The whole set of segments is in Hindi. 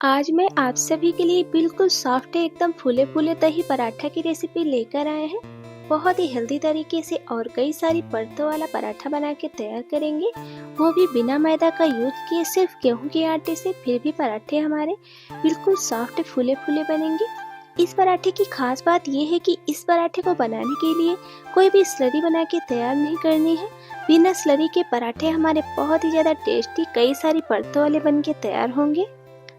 आज मैं आप सभी के लिए बिल्कुल सॉफ्ट एकदम फूले फूले दही पराठा की रेसिपी लेकर आए हैं। बहुत ही हेल्दी तरीके से और कई सारी परतों वाला पराठा बना के तैयार करेंगे, वो भी बिना मैदा का यूज किए सिर्फ गेहूं के आटे से। फिर भी पराठे हमारे बिल्कुल सॉफ्ट फूले फूले बनेंगे। इस पराठे की खास बात यह है कि इस पराठे को बनाने के लिए कोई भी स्लरी बना के तैयार नहीं करनी है। बिना स्लरी के पराठे हमारे बहुत ही ज़्यादा टेस्टी कई सारी परतों वाले बन के तैयार होंगे।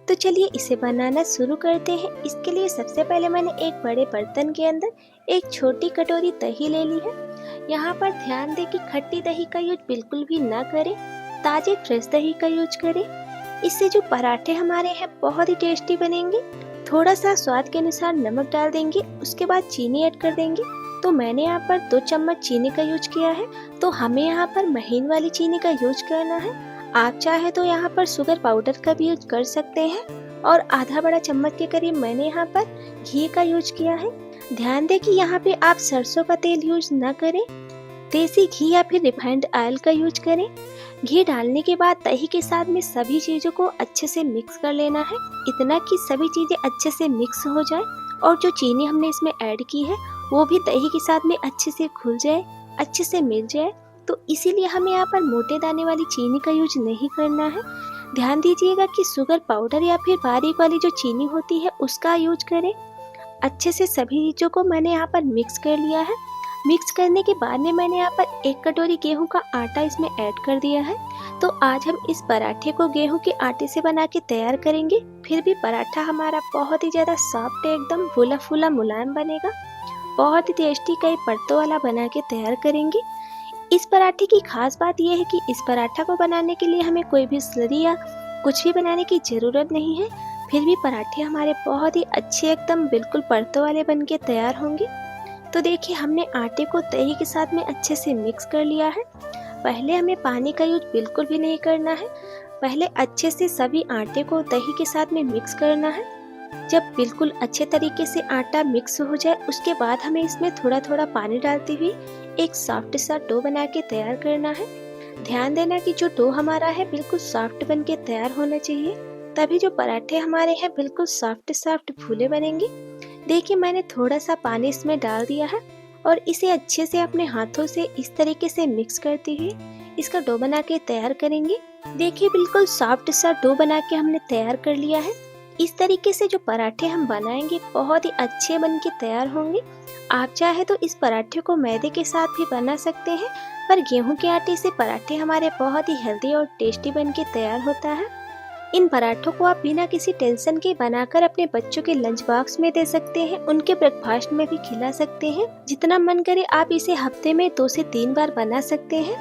तो चलिए इसे बनाना शुरू करते हैं। इसके लिए सबसे पहले मैंने एक बड़े बर्तन के अंदर एक छोटी कटोरी दही ले ली है। यहाँ पर ध्यान दें कि खट्टी दही का यूज बिल्कुल भी ना करें, ताजे फ्रेश दही का यूज करें। इससे जो पराठे हमारे हैं बहुत ही टेस्टी बनेंगे। थोड़ा सा स्वाद के अनुसार नमक डाल देंगे, उसके बाद चीनी ऐड कर देंगे। तो मैंने यहाँ पर 2 चम्मच चीनी का यूज किया है। तो हमें यहाँ पर महीन वाली चीनी का यूज करना है। आप चाहे तो यहाँ पर शुगर पाउडर का भी यूज कर सकते हैं। और आधा बड़ा चम्मच के करीब मैंने यहाँ पर घी का यूज किया है। ध्यान दें कि यहाँ पे आप सरसों का तेल यूज ना करें, देसी घी या फिर रिफाइंड ऑयल का यूज करें। घी डालने के बाद दही के साथ में सभी चीज़ों को अच्छे से मिक्स कर लेना है, इतना कि सभी चीज़ें अच्छे से मिक्स हो जाए और जो चीनी हमने इसमें ऐड की है वो भी दही के साथ में अच्छे से घुल जाए, अच्छे से मिल जाए। तो इसीलिए हमें यहाँ पर मोटे दाने वाली चीनी का यूज नहीं करना है। ध्यान दीजिएगा कि शुगर पाउडर या फिर बारीक वाली जो चीनी होती है उसका यूज करें। अच्छे से सभी चीज़ों को मैंने यहाँ पर मिक्स कर लिया है। मिक्स करने के बाद में मैंने यहाँ पर 1 कटोरी गेहूं का आटा इसमें ऐड कर दिया है। तो आज हम इस पराठे को गेहूं के आटे से बना के तैयार करेंगे। फिर भी पराठा हमारा बहुत ही ज़्यादा सॉफ्ट एकदम फूला फूला मुलायम बनेगा। बहुत ही टेस्टी कई परतों वाला बना के तैयार करेंगे। इस पराठे की खास बात यह है कि इस पराठा को बनाने के लिए हमें कोई भी स्लरी या कुछ भी बनाने की ज़रूरत नहीं है। फिर भी पराठे हमारे बहुत ही अच्छे एकदम बिल्कुल परतों वाले बन के तैयार होंगे। तो देखिए हमने आटे को दही के साथ में अच्छे से मिक्स कर लिया है। पहले हमें पानी का यूज बिल्कुल भी नहीं करना है। पहले अच्छे से सभी आटे को दही के साथ में मिक्स करना है। जब बिल्कुल अच्छे तरीके से आटा मिक्स हो जाए उसके बाद हमें इसमें थोड़ा थोड़ा पानी डालते हुए एक सॉफ्ट सा डो बना के तैयार करना है। ध्यान देना कि जो डो हमारा है बिल्कुल सॉफ्ट बन के तैयार होना चाहिए, तभी जो पराठे हमारे हैं बिल्कुल सॉफ्ट सॉफ्ट फूले बनेंगे। देखिए मैंने थोड़ा सा पानी इसमें डाल दिया है और इसे अच्छे से अपने हाथों से इस तरीके से मिक्स करते हुए इसका डो बना के तैयार करेंगे। देखिए बिल्कुल सॉफ्ट सा डो बना के हमने तैयार कर लिया है। इस तरीके से जो पराठे हम बनाएंगे बहुत ही अच्छे बन के तैयार होंगे। आप चाहे तो इस पराठे को मैदे के साथ भी बना सकते हैं, पर गेहूं के आटे से पराठे हमारे बहुत ही हेल्दी और टेस्टी बन के तैयार होता है। इन पराठों को आप बिना किसी टेंशन के बनाकर अपने बच्चों के लंच बॉक्स में दे सकते हैं, उनके ब्रेकफास्ट में भी खिला सकते हैं। जितना मन करे आप इसे हफ्ते में 2 से 3 बार बना सकते हैं।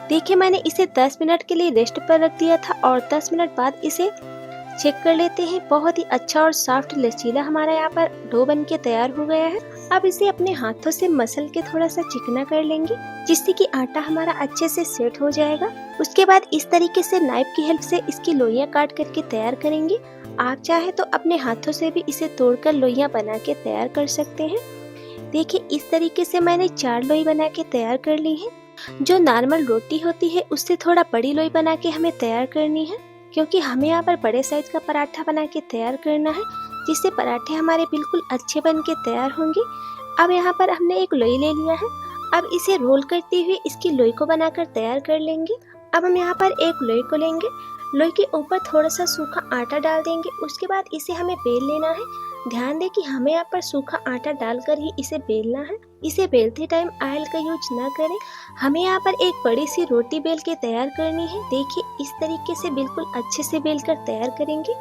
देखिए मैंने इसे 10 मिनट के लिए रेस्ट पर रख दिया था और 10 मिनट बाद इसे चेक कर लेते हैं। बहुत ही अच्छा और सॉफ्ट लचीला हमारा यहाँ पर डो बन के तैयार हो गया है। अब इसे अपने हाथों से मसल के थोड़ा सा चिकना कर लेंगे, जिससे कि आटा हमारा अच्छे से सेट हो जाएगा। उसके बाद इस तरीके से नाइफ की हेल्प से इसकी लोइयां काट करके तैयार करेंगे। आप चाहे तो अपने हाथों से भी इसे तोड़कर लोइयां बना के तैयार कर सकते हैं। देखिए इस तरीके से मैंने 4 लोई बना के तैयार कर ली है। जो नॉर्मल रोटी होती है उससे थोड़ा बड़ी लोई बना के हमें तैयार करनी है, क्योंकि हमें यहाँ पर बड़े साइज का पराठा बना के तैयार करना है, जिससे पराठे हमारे बिल्कुल अच्छे बन के तैयार होंगे। अब यहाँ पर हमने एक लोई ले लिया है। अब इसे रोल करते हुए इसकी लोई को बनाकर तैयार कर लेंगे। अब हम यहाँ पर एक लोई को लेंगे, लोई के ऊपर थोड़ा सा सूखा आटा डाल देंगे। उसके बाद इसे हमें बेल लेना है। ध्यान दें कि हमें यहाँ पर सूखा आटा डालकर ही इसे बेलना है। इसे बेलते टाइम ऑयल का यूज ना करें। हमें यहाँ पर एक बड़ी सी रोटी बेल के तैयार करनी है। देखिए इस तरीके से बिल्कुल अच्छे से बेल कर तैयार करेंगे।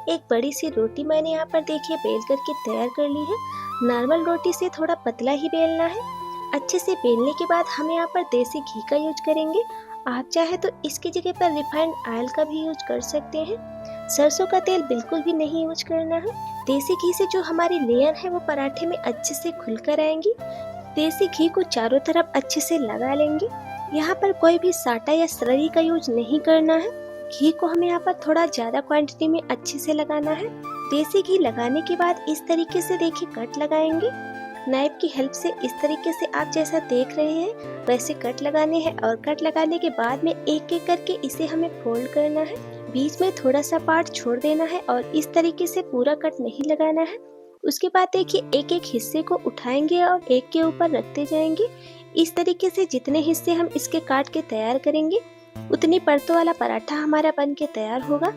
एक बड़ी सी रोटी मैंने यहाँ पर देखिए बेल करके तैयार कर ली है। नॉर्मल रोटी से थोड़ा पतला ही बेलना है। अच्छे से बेलने के बाद हम यहाँ पर देसी घी का यूज करेंगे। आप चाहे तो इसकी जगह पर रिफाइंड ऑयल का भी यूज कर सकते हैं। सरसों का तेल बिल्कुल भी नहीं यूज करना है। देसी घी से जो हमारी लेयर है वो पराठे में अच्छे से खुल कर आएंगी। देसी घी को चारों तरफ अच्छे से लगा लेंगे। यहाँ पर कोई भी साटा या स्लरी का यूज नहीं करना है। घी को हमें यहाँ पर थोड़ा ज्यादा क्वांटिटी में अच्छे से लगाना है। देसी घी लगाने के बाद इस तरीके से देखिए कट लगाएंगे। नाइफ की हेल्प से इस तरीके से आप जैसा देख रहे हैं वैसे कट लगाने हैं और कट लगाने के बाद में एक एक करके इसे हमें फोल्ड करना है। बीच में थोड़ा सा पार्ट छोड़ देना है और इस तरीके से पूरा कट नहीं लगाना है। उसके बाद देखिए एक एक हिस्से को उठाएंगे और एक के ऊपर रखते जाएंगे। इस तरीके से जितने हिस्से हम इसके काट के तैयार करेंगे उतनी परतों वाला पराठा हमारा बन के तैयार होगा।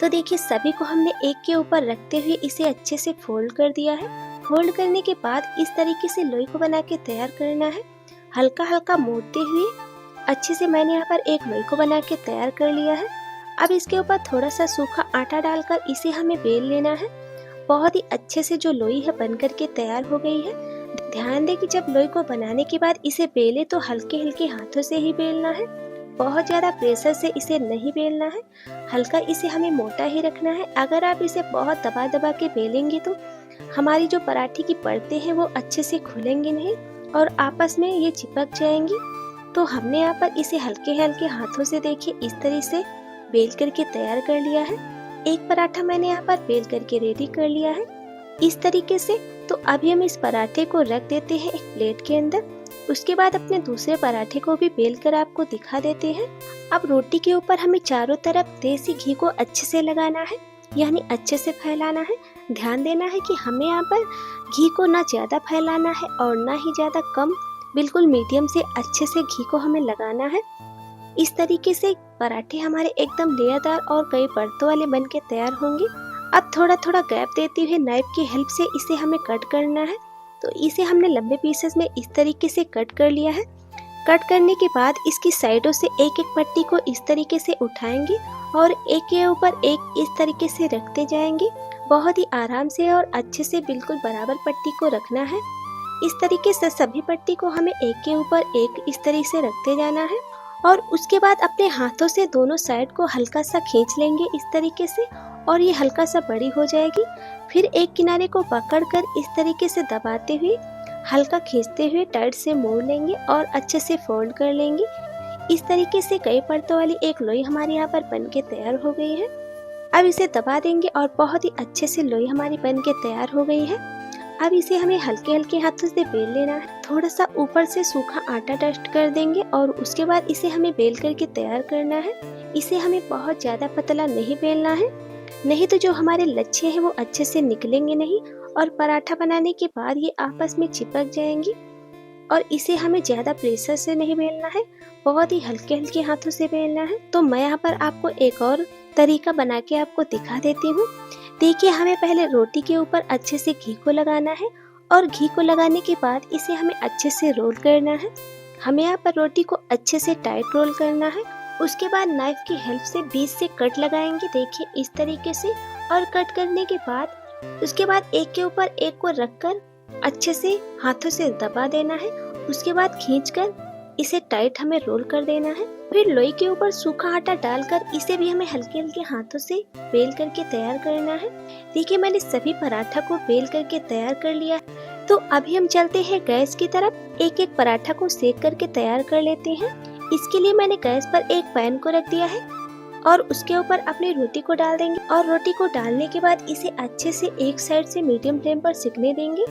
तो देखिए सभी को हमने एक के ऊपर रखते हुए इसे अच्छे से फोल्ड कर दिया है। फोल्ड करने के बाद इस तरीके से लोई को बना के तैयार करना है, हल्का हल्का मोड़ते हुए। अच्छे से मैंने यहाँ पर एक लोई को बना के तैयार कर लिया है। अब इसके ऊपर थोड़ा सा सूखा आटा डालकर इसे हमें बेल लेना है। बहुत ही अच्छे से जो लोई है बन कर के तैयार हो गई है। ध्यान दें कि जब लोई को बनाने के बाद इसे बेले तो हल्के हल्के हाथों से ही बेलना है, बहुत ज्यादा प्रेशर से इसे नहीं बेलना है। हल्का इसे हमें मोटा ही रखना है। अगर आप इसे बहुत दबा दबा के बेलेंगे तो हमारी जो पराठे की परतें हैं वो अच्छे से खुलेंगी नहीं और आपस में ये चिपक जाएंगी। तो हमने यहाँ पर इसे हल्के हल्के हाथों से देखिए इस तरह से बेल करके तैयार कर लिया है। एक पराठा मैंने यहाँ पर बेल करके रेडी कर लिया है इस तरीके से। तो अभी हम इस पराठे को रख देते हैं एक प्लेट के अंदर। उसके बाद अपने दूसरे पराठे को भी बेल कर आपको दिखा देते हैं। अब रोटी के ऊपर हमें चारों तरफ देसी घी को अच्छे से लगाना है, यानी अच्छे से फैलाना है। ध्यान देना है कि हमें यहाँ पर घी को ना ज्यादा फैलाना है और ना ही ज्यादा कम, बिल्कुल मीडियम से अच्छे से घी को हमें लगाना है। इस तरीके से पराठे हमारे एकदम लेयरदार और कई परतों वाले बन के तैयार होंगे। अब थोड़ा थोड़ा गैप देते हुए नाइफ की हेल्प से इसे हमें कट करना है। तो इसे हमने लंबे पीसेस में इस तरीके से कट कर लिया है। कट करने के बाद इसकी साइडों से एक एक पट्टी को इस तरीके से उठाएंगे और एक के ऊपर एक इस तरीके से रखते जाएंगे। बहुत ही आराम से और अच्छे से बिल्कुल बराबर पट्टी को रखना है। इस तरीके से सभी पट्टी को हमें एक के ऊपर एक इस तरीके से रखते जाना है और उसके बाद अपने हाथों से दोनों साइड को हल्का सा खींच लेंगे इस तरीके से और ये हल्का सा बड़ी हो जाएगी। फिर एक किनारे को पकड़कर इस तरीके से दबाते हुए हल्का खींचते हुए टाइट से मोड़ लेंगे और अच्छे से फोल्ड कर लेंगे। इस तरीके से कई परतों वाली एक लोई हमारे यहाँ पर बन के तैयार हो गई है। अब इसे दबा देंगे और बहुत ही अच्छे से लोई हमारी बन के तैयार हो गई है। अब इसे हमें हल्के हल्के हाथों से बेल लेना है। थोड़ा सा ऊपर से सूखा आटा डस्ट कर देंगे और उसके बाद इसे हमें बेल करके तैयार करना है। इसे हमें बहुत ज्यादा पतला नहीं बेलना है, नहीं तो जो हमारे लच्छे हैं वो अच्छे से निकलेंगे नहीं और पराठा बनाने के बाद ये आपस में चिपक जाएंगी। और इसे हमें ज्यादा प्रेशर से नहीं बेलना है, बहुत ही हल्के हल्के हाथों से बेलना है। तो मैं यहाँ पर आपको एक और तरीका बना के आपको दिखा देती हूँ। देखिए हमें पहले रोटी के ऊपर अच्छे से घी को लगाना है और घी को लगाने के बाद इसे हमें अच्छे से रोल करना है। हमें यहाँ पर रोटी को अच्छे से टाइट रोल करना है। उसके बाद नाइफ की हेल्प से बीच से कट लगाएंगे, देखिए इस तरीके से। और कट करने के बाद उसके बाद एक के ऊपर एक को रखकर अच्छे से हाथों से दबा देना है। उसके बाद खींचकर इसे टाइट हमें रोल कर देना है। फिर लोई के ऊपर सूखा आटा डालकर इसे भी हमें हल्के हल्के हाथों से बेल करके तैयार करना है। देखिए मैंने सभी पराठा को बेल करके तैयार कर लिया। तो अभी हम चलते हैं गैस की तरफ, एक एक पराठा को सेक करके तैयार कर लेते हैं। इसके लिए मैंने गैस पर एक पैन को रख दिया है और उसके ऊपर अपनी रोटी को डाल देंगे और रोटी को डालने के बाद इसे अच्छे से एक साइड से मीडियम फ्लेम पर सिकने देंगे।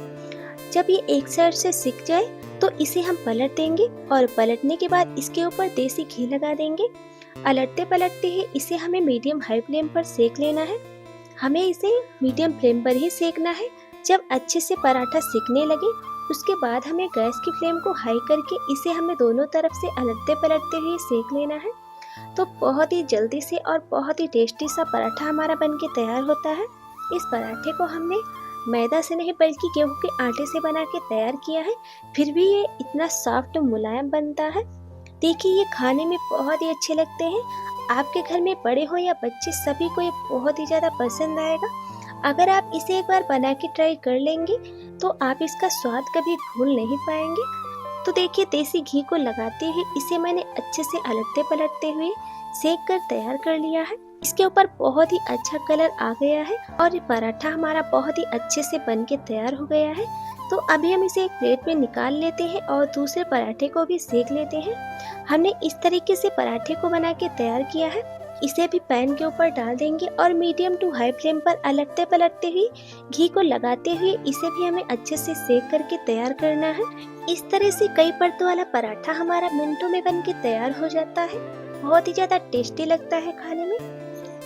जब ये एक साइड से सिक जाए तो इसे हम पलट देंगे और पलटने के बाद इसके ऊपर देसी घी लगा देंगे। पलटते पलटते ही इसे हमें मीडियम हाई फ्लेम पर सेक लेना है। हमें इसे मीडियम फ्लेम पर ही सेकना है। जब अच्छे से पराठा सिकने लगे उसके बाद हमें गैस की फ्लेम को हाई करके इसे हमें दोनों तरफ से अलटते पलटते हुए सेक लेना है। तो बहुत ही जल्दी से और बहुत ही टेस्टी सा पराठा हमारा बनके तैयार होता है। इस पराठे को हमने मैदा से नहीं बल्कि गेहूं के आटे से बना के तैयार किया है, फिर भी ये इतना सॉफ्ट मुलायम बनता है। देखिए ये खाने में बहुत ही अच्छे लगते हैं। आपके घर में बड़े हो या बच्चे सभी को ये बहुत ही ज्यादा पसंद आएगा। अगर आप इसे एक बार बना के ट्राई कर लेंगे तो आप इसका स्वाद कभी भूल नहीं पाएंगे। तो देखिए देसी घी को लगाते हुए इसे मैंने अच्छे से अलटते पलटते हुए सेक कर तैयार कर लिया है। इसके ऊपर बहुत ही अच्छा कलर आ गया है और ये पराठा हमारा बहुत ही अच्छे से बन के तैयार हो गया है। तो अभी हम इसे एक प्लेट में निकाल लेते हैं और दूसरे पराठे को भी सेक लेते हैं। हमने इस तरीके से पराठे को बना के तैयार किया है। इसे भी पैन के ऊपर डाल देंगे और मीडियम टू हाई फ्लेम पर अलटते पलटते हुए घी को लगाते हुए इसे भी हमें अच्छे से सेक करके तैयार करना है। इस तरह से कई परतों वाला पराठा हमारा मिनटों में बनके तैयार हो जाता है। बहुत ही ज्यादा टेस्टी लगता है खाने में।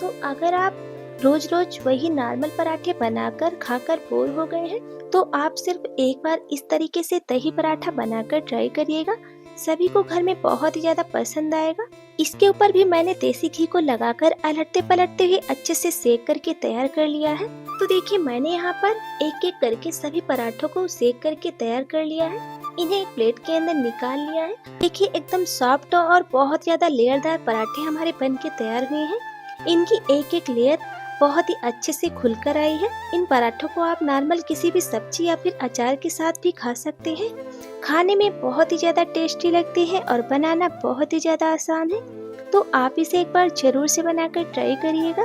तो अगर आप रोज रोज वही नॉर्मल पराठे बनाकर खाकर बोर हो गए हैं तो आप सिर्फ एक बार इस तरीके से दही पराठा बनाकर ट्राई करिएगा। सभी को घर में बहुत ही ज्यादा पसंद आएगा। इसके ऊपर भी मैंने देसी घी को लगाकर अलटते पलटते हुए अच्छे से सेक करके तैयार कर लिया है। तो देखिए मैंने यहाँ पर एक एक करके सभी पराठों को सेक करके तैयार कर लिया है। इन्हें एक प्लेट के अंदर निकाल लिया है। देखिए एकदम सॉफ्ट और बहुत ज्यादा लेयरदार पराठे हमारे बन के तैयार हुए हैं। इनकी एक एक लेयर बहुत ही अच्छे से खुलकर आई है। इन पराठों को आप नॉर्मल किसी भी सब्जी या फिर अचार के साथ भी खा सकते हैं। खाने में बहुत ही ज्यादा टेस्टी लगते हैं और बनाना बहुत ही ज्यादा आसान है। तो आप इसे एक बार जरूर से बनाकर ट्राई करिएगा।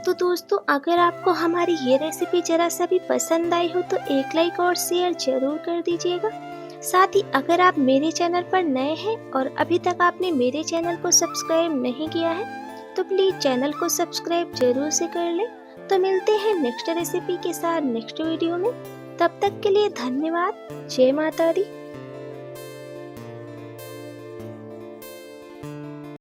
तो दोस्तों अगर आपको हमारी ये रेसिपी जरा सा भी पसंद आई हो तो एक लाइक और शेयर जरूर कर दीजिएगा। साथ ही अगर आप मेरे चैनल पर नए हैं और अभी तक आपने मेरे चैनल को सब्सक्राइब नहीं किया है तो प्लीज चैनल को सब्सक्राइब जरूर से कर लें। तो मिलते हैं नेक्स्ट रेसिपी के साथ नेक्स्ट वीडियो में। तब तक के लिए धन्यवाद। जय माता दी।